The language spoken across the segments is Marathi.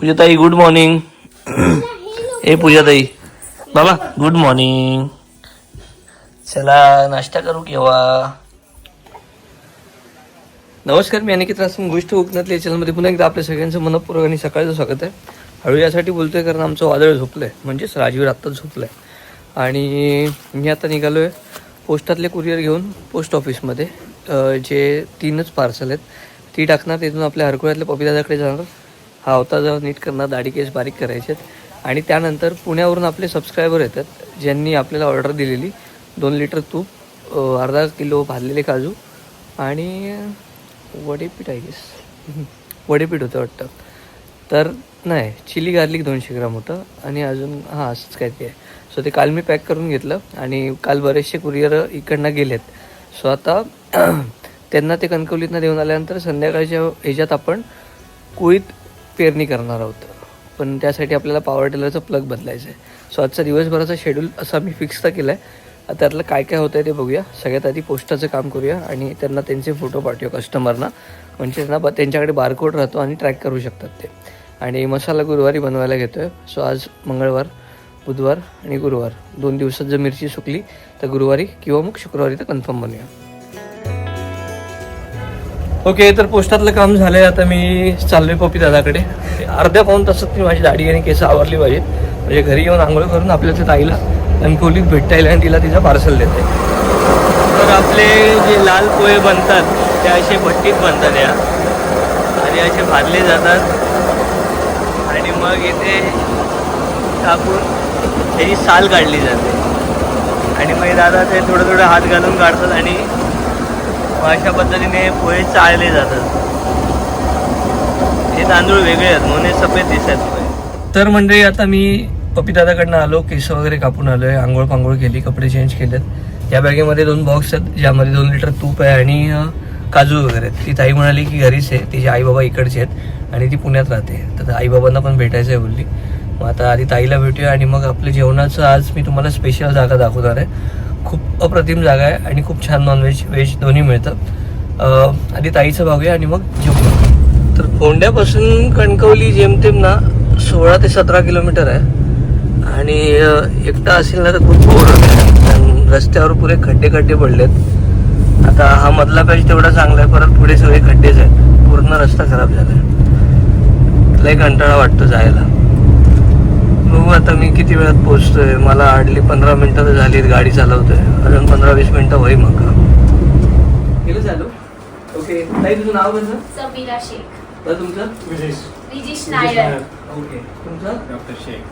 पूजाताई गुड मॉर्निंग. ए पूजाताई बाबा गुड मॉर्निंग. चला नाश्ता करू केव्हा. नमस्कार, मी अनिकेत रासम. गोष्ट कोकणातल्या चॅनलमध्ये पुन्हा एकदा आपल्या सगळ्यांचं मनपूर्वक आणि सकाळचं स्वागत आहे. हळू यासाठी बोलतोय कारण आमचं वादळ झोपलं आहे, म्हणजेच राजवीर आत्ताच झोपलं आहे. आणि मी आता निघालो आहे पोस्टातले कुरिअर घेऊन पोस्ट ऑफिसमध्ये. जे 3च पार्सल आहेत ती टाकणार. तिथून आपल्या हरकुळ्यातल्या पपिदादाकडे जाणार. हा होता जाऊन नीट करणार, दाढी केस बारीक करायचे आहेत. आणि त्यानंतर पुण्यावरून आपले सबस्क्रायबर येतात ज्यांनी आपल्याला ऑर्डर दिलेली 2 लिटर तूप, अर्धा किलो भाजलेले काजू आणि वडेपीठ आहे गेस वडेपीठ होतं वाटतं. तर नाही, चिली गार्लिक 200 ग्राम होतं आणि अजून असंच काय ते आहे. सो ते काल मी पॅक करून घेतलं आणि काल बरेचसे कुरिअर इकडनं गेलेत. सो आता त्यांना ते कणकवलीतनं देऊन आल्यानंतर संध्याकाळच्या ह्याच्यात आपण कुळीत पेरणी करणार आहोत. पण त्यासाठी आपल्याला पॉवर टिलरचा प्लग बदलायचं आहे. सो आजचा दिवसभराचा शेड्यूल असा मी फिक्स तर केला आहे. आता त्यातलं काय काय होतं आहे ते बघूया. सगळ्यात आधी पोस्टाचं काम करूया आणि त्यांना त्यांचे फोटो पाठवूया कस्टमरना, म्हणजे त्यांना त्यांच्याकडे बारकोड राहतो आणि ट्रॅक करू शकतात ते. आणि मसाला गुरुवारी बनवायला घेतो आहे. सो आज मंगळवार, बुधवार आणि गुरुवार 2 दिवसात जर मिरची सुकली तर गुरुवारी किंवा मग शुक्रवारी तर कन्फर्म बनवूया. ओके, तर पोस्टातलं काम झालं आहे. आता मी चाललो आहे पपिदादाकडे. अर्ध्या पाऊण तासात मी माझी दाढी आणि केस आवरली पाहिजे, म्हणजे घरी येऊन आंघोळ करून आपल्या त्या ताईला कणकवलीत भेटता येईल आणि तिला तिचं पार्सल देते. तर आपले जे लाल पोहे बनतात ते असे भट्टीत बनतात या, आणि असे भाजले जातात आणि मग इथे टाकून त्याची साल काढली जाते आणि मग दादा ते थोडं थोडं हात घालून काढतात आणि अशा पद्धतीने पोहे चाळले जातात. हे तांदूळ वेगळे आहेत म्हणून हे सफेद दिसतात पोहे. तर मंडळी आता मी पपिदादाकडनं आलो, केस वगैरे कापून आलो आहे, आंघोळ पांघोळ केली, कपडे चेंज केलेत. या बॅगेमध्ये 2 बॉक्स आहेत ज्यामध्ये 2 लिटर तूप आहे आणि काजू वगैरे आहेत. ती ताई म्हणाली की घरीच आहे, तिचे आई बाबा इकडचे आहेत आणि ती पुण्यात राहते, तर आई बाबांना पण भेटायचं आहे बोलली. मग आता आधी ताईला भेटूया आणि मग आपलं जेवणाचं आज मी तुम्हाला स्पेशल जागा दाखवणार आहे. खूप अप्रतिम जागा आहे आणि खूप छान नॉनव्हेज व्हेज दोन्ही मिळतं. आधी ताईचं बघूया आणि मग जेवू. तर फोंड्यापासून कणकवली जेमतेम ना 16 ते 17 किलोमीटर आहे आणि एकटा असेल ना तर खूप बोर होते. रस्त्यावर पुरे खड्डे पडलेत. आता हा मधला पॅच तेवढा चांगला आहे, परत पुढे सगळे खड्डेच आहेत, पूर्ण रस्ता खराब झाला आहे. लय कंटाळा वाटतो जायला. बघू आता मी किती वेळात पोहोचतोय. मला हार्डली 15 मिनिटं तर झालीत गाडी चालवतोय, अजून 15-20 मिनिटं होई. मग गेलं चालू. ओके ताई, तुझं नाव कसं? समीरा शेख. तर तुमचं? विजेश नायर. ओके, तुमचं? डॉक्टर शेख.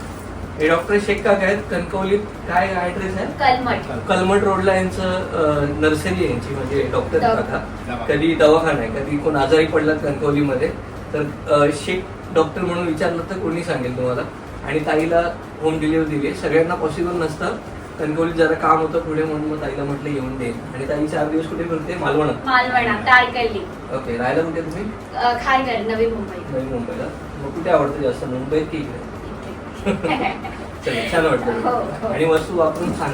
हे डॉक्टर शेख काका आहेत. कणकवलीत काय ऍड्रेस आहे? कलमठ रोडला यांचं नर्सरी आहे यांची, म्हणजे डॉक्टर काका. कधी दवाखाना आहे, कधी कोण आजारी पडलात कणकवलीमध्ये तर शेख डॉक्टर म्हणून विचारलं तर कोणी सांगेल तुम्हाला. आणि ताईला होम डिलिव्हरी दिली. सगळ्यांना पॉसिबल नसतं, कणकवलीत जरा काम होतं पुढे म्हणून मग ताईला म्हटलं येऊन देईल. आणि ताई 4 दिवस कुठे फिरते? मालवणा तारकर्ली. ओके, राहायला कुठे तुम्ही? खारघर, नवी मुंबईला. मग कुठे आवडतं जास्त, मुंबईत की इकडे? छान वाटतं आणि वस्तू वापरून छान.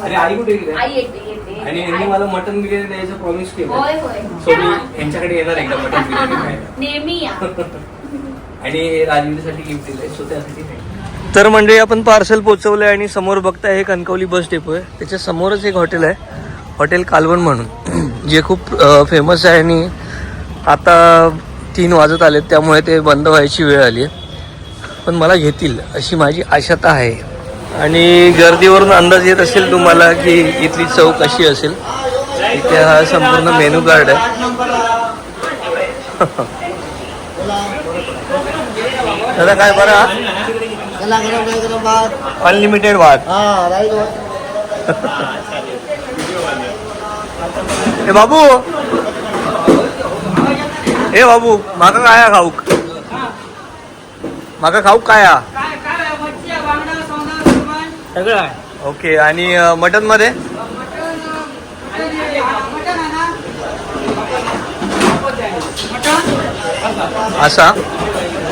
आणि आई कुठे गेली? आणि यांनी मला मटन बिर्याणी द्यायचं प्रॉमिस केलं, सो मी यांच्याकडे येणार एकदा मटन बिर्याणी खायला. नेहमी या. आणि राजवीरसाठी गिफ्ट दिलंय, सो त्यासाठी. तर मंडळी आपण पार्सल पोहोचवलंय आणि समोर बघताय हे कणकवली बस डेपो आहे. त्याच्या समोरच एक हॉटेल आहे, हॉटेल कालवण म्हणून, जे खूप फेमस आहे. आणि आता 3 वाजत आलेत त्यामुळे ते बंद व्हायची वेळ आली आहे, पण मला घेतील अशी माझी आशाता आहे. आणि गर्दीवरून अंदाज येत असेल तुम्हाला की इथली चव कशी असेल. इथे हा संपूर्ण मेनू कार्ड आहे. दादा काय बरं? अनलिमिटेड भात. हे बाबू, हे बाबू माका काय खाऊक? माका खाऊक काय? सगळं आहे. ओके, आणि मटन मध्ये? असा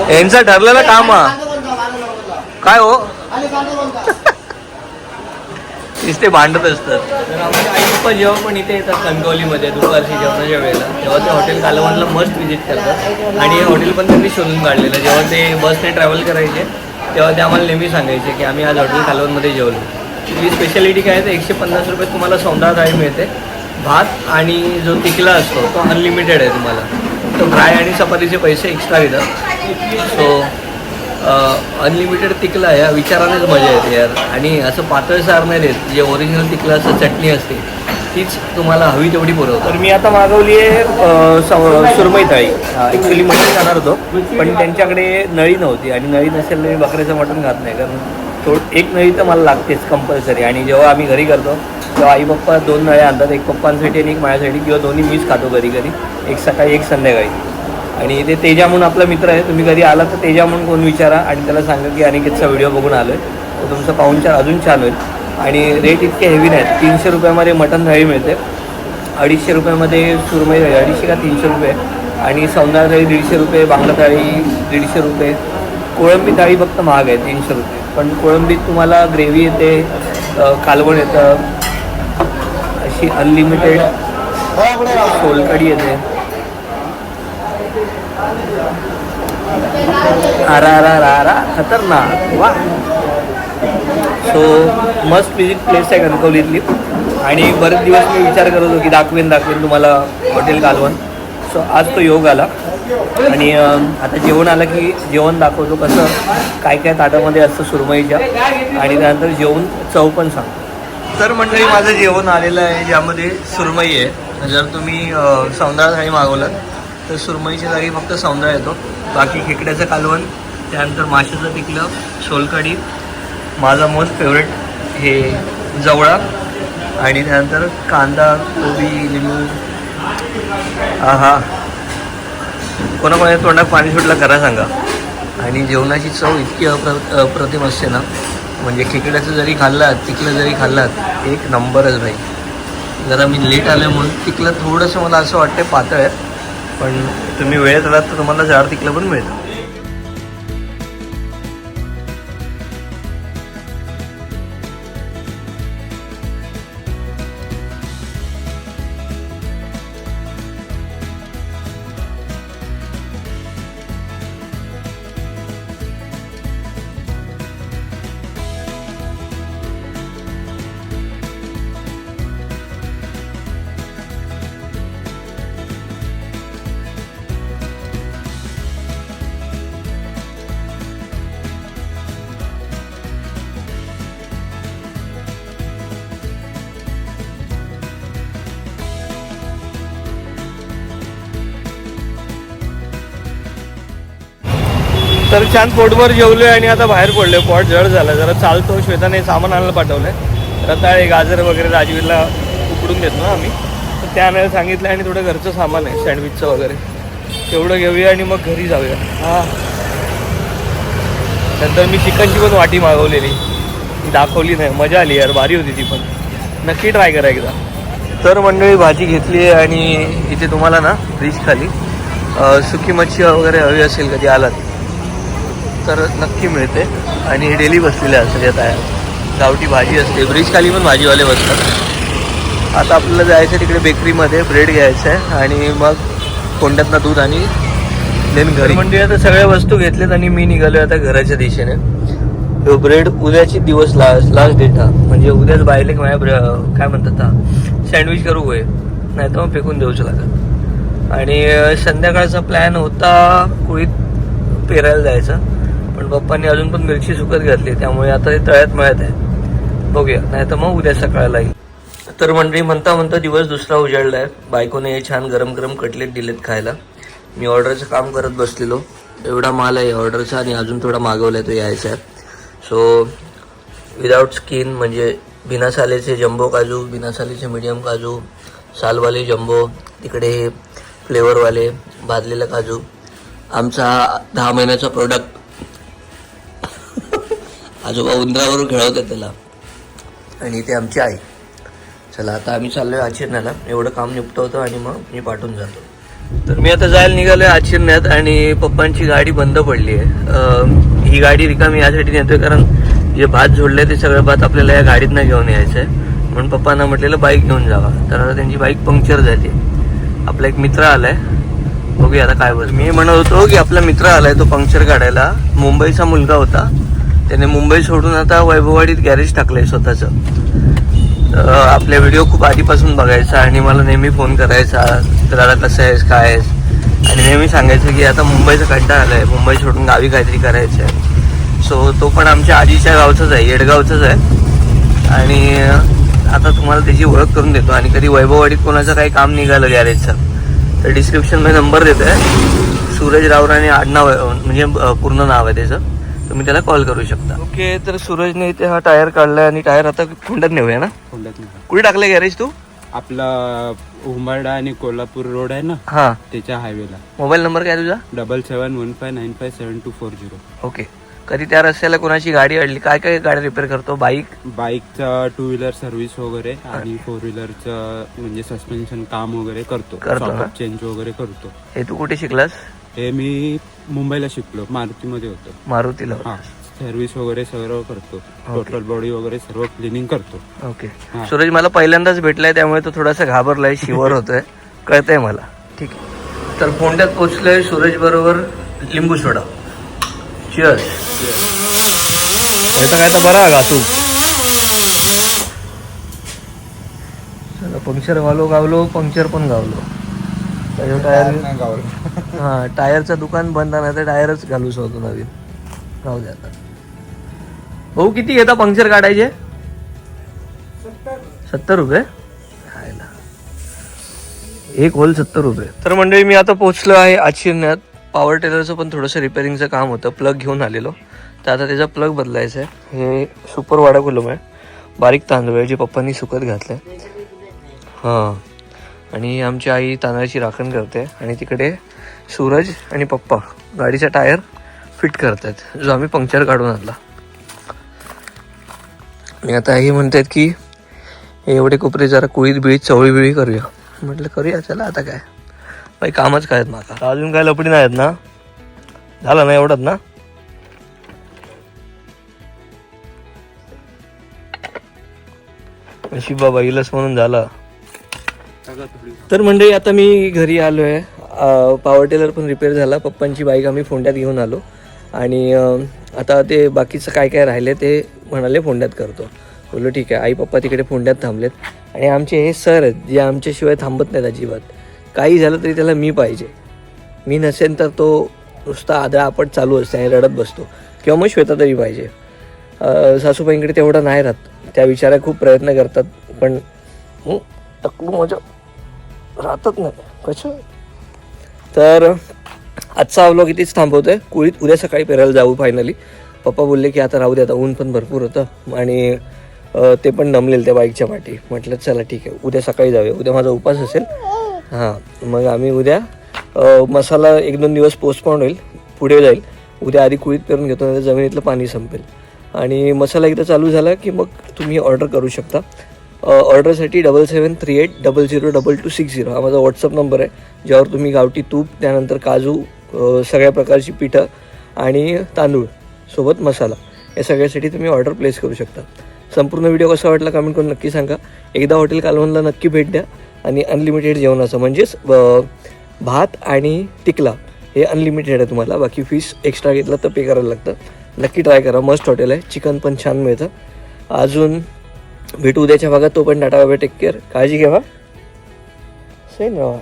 यांचा ठरलेला काम काय हो? नुसते भांडत असतात. तर आमचे आई पप्पा जेव्हा पण इथे येतात कणकवलीमध्ये दुपारची जेवणाच्या वेळेला, तेव्हा ते हॉटेल कालवणला मस्ट विजिट करतात. आणि हे हॉटेल पण त्यांनी शोधून काढलेलं. जेव्हा ते बसने ट्रॅव्हल करायचे तेव्हा ते आम्हाला नेहमी सांगायचे की आम्ही आज हॉटेल कालवणमध्ये जेवलो. ही स्पेशालिटी काय आहे तर 150 रुपये तुम्हाला सौंदर्य थाळी मिळते. भात आणि जो तिकला असतो तो अनलिमिटेड आहे तुम्हाला. तो फ्राय आणि चपातीचे पैसे एक्स्ट्रा घेतात. सो अनलिमिटेड तिकला या विचारानेच मजा येते यार. आणि असं पातळ सार नाही देत, जे ओरिजिनल तिकलं असं चटणी असते तीच तुम्हाला हवी तेवढी पुरवतात. तर मी आता मागवली आहे सुरमई थाळी. ॲक्च्युली मटण खाणार होतो पण त्यांच्याकडे नळी नव्हती आणि नळी नसेल तर मी बकऱ्याचं मटण खात नाही, कारण एक नळी तर मला लागतेच कंपल्सरी. आणि जेव्हा आम्ही घरी करतो तेव्हा आई पप्पा 2 नळ्या आणतात, एक पप्पांसाठी आणि एक माझ्यासाठी, किंवा दोन्ही मीच खातो कधी कधी, एक सकाळी एक संध्याकाळी. आणि ते तेजा म्हणून आपला मित्र आहे, तुम्ही कधी आला तर तेजा म्हणून कोण विचारा आणि त्याला सांगा की अनिकेतचा व्हिडिओ बघून आलो आहे, तर तुमचं पाहुणचार अजून छान होईल. आणि रेट इतके हेवी नाहीत. 300 रुपयामध्ये मटण थाळी मिळते, 250 रुपयामध्ये सुरमई थाळी, 250 का 300 रुपये, आणि सौंदर्य थाळी 150 रुपये, बांगडा थाळी 150 रुपये, कोळंबी थाळी फक्त महाग आहे 300 रुपये. पण कोळंबीत तुम्हाला ग्रेव्ही येते, कालवण येतं, अशी अनलिमिटेड सोलकढी येते. आरा खतरनाक वा. सो मस्ट विजिट प्लेस आहे कणकवलीतली. आणि बरेच दिवस मी विचार करत होतो की दाखवेन तुम्हाला हॉटेल कालवण. सो आज तो योग आला. आणि आता जेवण आलं की जेवण दाखवतो कसं काय काय ताटामध्ये असतं सुरमईच्या, आणि त्यानंतर जेवण चव पण सांगतो. तर मंडळी माझं जेवण आलेलं आहे, ज्यामध्ये सुरमई आहे. जर तुम्ही सौंदर्य थाळी मागवलात तर सुरमईच्या जागी फक्त सौंदर्य येतो, बाकी खेकड्याचं कालवण, त्यानंतर माशाचं पिकलं, सोलकढी, माझा मोस्ट फेवरेट हे जवळा, आणि त्यानंतर कांदा, कोबी, लिंबू. कोणाकोणाच्या तोंडात पाणी सुटलं करा सांगा. आणि जेवणाची चव इतकी अप्रतिम असते ना, म्हणजे खेकड्याचं जरी खाल्लात, तिकलं जरी खाल्लात, एक नंबरच भाई. जरा मी लेट आलं म्हणून तिकलं थोडंसं मला असं वाटतं पातळ आहे, पण तुम्ही वेळेत आलात तर तुम्हाला जाड तिकलं पण मिळतं. तर छान पोटभर जेवलोय आणि आता बाहेर पडलोय. पोट जड झालं, जरा चालतो. श्वेताने सामान आणायला पाठवलंय, रताळे, गाजर वगैरे राजवीरला उकडून देतो ना आम्ही, तर त्या आणायला सांगितलं. आणि थोडं घरचं सामान आहे सँडविचचं वगैरे, तेवढं घेऊया आणि मग घरी जाऊया. नंतर मी चिकनची पण वाटी मागवलेली, ती दाखवली नाही, मजा आली यार, भारी होती ती पण, नक्की ट्राय करा एकदा. तर मंडळी भाजी घेतली आहे आणि इथे तुम्हाला ना ब्रिज खाली सुकी मच्छी वगैरे हवी असेल कधी आलात तर नक्की मिळते. आणि डेली बसलेले असतात यात आहे, गावठी भाजी असते. ब्रिज खाली पण भाजीवाले बसतात. आता आपल्याला जायचं तिकडे बेकरीमध्ये, ब्रेड घ्यायचं आहे आणि मग कोंड्यातनं दूध आणि देन घरी. म्हणजे आता सगळ्या वस्तू घेतल्यात आणि मी निघालो आता घराच्या दिशेने. तो ब्रेड उद्याची दिवस लास्ट डेट हा, म्हणजे उद्याच बायले माझ्या काय म्हणतात हा सँडविच करू होय, नाही तर मग फेकून देऊच लागत. आणि संध्याकाळचा प्लॅन होता कुळीत पेरायला जायचा, पण पप्पांनी अजून पण मिरची सुकत घातली, त्यामुळे आता ते तळ्यात मळत आहे, बघूया, नाही तर मग उद्या सकाळला येईल. तर मंडळी म्हणता म्हणता दिवस दुसरा उजाडला आहे. बायकोने छान गरम गरम कटलेट दिलेत खायला. मी ऑर्डरचं काम करत बसलेलो, एवढा माल आहे ऑर्डरचा आणि अजून थोडा मागवला आहे, तो यायचा आहे. सो विदाऊट स्किन, म्हणजे बिना सालेचे जम्बो काजू, बिना सालेचे मीडियम काजू, सालवाले जम्बो, तिकडे हे फ्लेवरवाले भाजलेला काजू. आमचा 10 महिन्याचा प्रोडक्ट आजोबा उंदरावरून खेळवतात त्याला, आणि ते आमची आई. चला आता आम्ही चाललोय आचिरण्याला, एवढं काम निपटवतो आणि मग मी पाठवून जातो. तर मी आता जायला निघालोय आचिरण्यात आणि पप्पांची गाडी बंद पडली आहे. ही गाडी रिकामी यासाठी नेतोय कारण जे भात जोडले ते सगळं भात आपल्याला या गाडीतनं घेऊन यायचं आहे. म्हणून पप्पांना म्हटलेलं बाईक घेऊन जावा. तर आता त्यांची बाईक पंक्चर झाली. आपला एक मित्र आलाय, बघूया आता काय बोल. मी म्हणत होतो की आपला मित्र आलाय तो पंक्चर काढायला. मुंबईचा मुलगा होता, त्याने मुंबई सोडून आता वैभववाडीत गॅरेज टाकलंय स्वतःचं. आपले व्हिडिओ खूप आधीपासून बघायचा आणि मला नेहमी फोन करायचा, तर आता कसं आहेस काय आहेस, आणि नेहमी सांगायचं की आता मुंबईचा कंटाळा आलाय, मुंबई सोडून गावी काहीतरी करायचं आहे. सो तो पण आमच्या आजीच्या गावचाच आहे, येडगावचाच आहे. आणि आता तुम्हाला त्याची ओळख करून देतो. आणि कधी वैभववाडीत कोणाचं काही काम निघालं गॅरेजचं तर डिस्क्रिप्शनमध्ये नंबर देतो आहे. सूरज रावराणे आडनाव आहे, म्हणजे पूर्ण नाव आहे त्याचं. तुम्ही त्याला कॉल करू शकता. ओके, तर सूरजने इथे हा टायर काढलाय आणि टायर आता खोंड्यात नेऊया ना. कुठे टाकलंय गॅरेज तू? आपला उंबरडा आणि कोल्हापूर रोड आहे ना, हा, त्याच्या हायवेला. मोबाईल नंबर काय तुझा? 7715957240. ओके. कधी त्या रस्त्याला कोणाची गाडी अडली, काय काय गाडी रिपेअर करतो? बाईकचा 2 व्हीलर सर्व्हिस वगैरे आणि 4 व्हीलरचं म्हणजे सस्पेन्शन काम वगैरे करतो ना? चेंज वगैरे करतो. हे तू कुठे शिकलास? हे मी मुंबईला शिकलो, मारुतीमध्ये होतो. मारुतीला? हा, सर्व्हिस वगैरे सर्व करतो, टोटल बॉडी वगैरे सर्व क्लिनिंग करतो. ओके. सूरज मला पहिल्यांदाच भेटलाय, त्यामुळे तो थोडासा घाबरलाय, शिवर होतोय, कळतंय मला. ठीक आहे, तर फोंड्यात पोहोचलोय सूरज बरोबर. लिंबू सोडा. चिअर्स. काय तर बरा घासू. पंक्चर गावलो, पंक्चर पण गावलो. टायर हा, टायरचं दुकान बंद नाही तर टायरच घालू शकतो नवीन. राहू द्या आता. भाऊ किती घेता पंक्चर काढायचे? 70 रुपये. एक होल 70 रुपये. तर मंडळी मी आता पोहोचलो आहे आचिरण्यात. पॉवर टेलरचं पण थोडंसं रिपेअरिंगचं काम होतं, प्लग घेऊन आलेलो. तर आता त्याचा प्लग बदलायचा आहे. हे सुपर वाडा कोलम आहे, बारीक तांदूळ आहे जे पप्पांनी सुकत घातलंय. हां, आणि आमची आई तांदळाची राखण करते आणि तिकडे सूरज आणि पप्पा गाडीचा टायर फिट करतात, जो आम्ही पंक्चर काढून आणला. आणि आता हे म्हणतात की एवढे कोपरे जरा कुळीत बिळीत चवळी बिळी करूया. म्हटलं करूया, चला आता काय बाई, कामच काय आहेत माका. अजून काय लपडी नाही आहेत ना? झालं ना एवढंच ना? नशीब बाबा, इलस म्हणून झाला. तर मंडळी आता मी घरी आलो आहे. पॉवर टेलर पण रिपेअर झाला. पप्पांची बाईक आम्ही फोंड्यात घेऊन आलो आणि आता ते बाकीचं काय काय राहिले ते म्हणाले फोंड्यात करतो. बोललो ठीक आहे. आई पप्पा तिकडे फोंड्यात थांबलेत आणि आमचे हे सर आहेत जे आमच्याशिवाय थांबत नाहीत अजिबात. काही झालं तरी त्याला मी पाहिजे, मी नसेल तर तो नुसता आदळा आपट चालू असते आणि रडत बसतो, किंवा मग श्वेता तरी पाहिजे. सासूबाईंकडे तेवढं नाही राहत, त्या विचारा खूप प्रयत्न करतात पण टकलू माझं राहतच नाही कसं. तर आजचा व्लॉग इथेच थांबवतोय. कुळीत उद्या सकाळी पेरायला जाऊ फायनली. पप्पा बोलले की आता राहू दे, आता ऊन पण भरपूर होतं आणि ते पण दमलेलं त्या बाईकच्या पाठी. म्हटलं चला ठीक आहे, उद्या सकाळी जाऊया, उद्या माझा उपास असेल. हां, मग आम्ही उद्या मसाला 1-2 दिवस पोस्टपोन होईल, पुढे जाईल. उद्या आधी कुळीत पेरून घेतो, नाही जमिनीतलं पाणी संपेल. आणि मसाला एकदा चालू झाला की मग तुम्ही ऑर्डर करू शकता. ऑर्डरसाठी 7738002260 हा माझा व्हॉट्सअप नंबर आहे, ज्यावर तुम्ही गावठी तूप, त्यानंतर काजू, सगळ्या प्रकारची पिठं आणि तांदूळ सोबत मसाला या सगळ्यासाठी तुम्ही ऑर्डर प्लेस करू शकता. संपूर्ण व्हिडिओ कसा वाटला कमेंट करून नक्की सांगा. एकदा हॉटेल कालवणला नक्की भेट द्या आणि अनलिमिटेड जेवणाचं म्हणजेच भात आणि टिकला हे अनलिमिटेड आहे तुम्हाला. बाकी फीस एक्स्ट्रा घेतला तर पे करायला लागतं. नक्की ट्राय करा, मस्त हॉटेल आहे, चिकन पण छान मिळतं. अजून भेटू उद्याच्या भागात. तो पण tata bye bye, take care, काळजी घ्या. सेम राहा.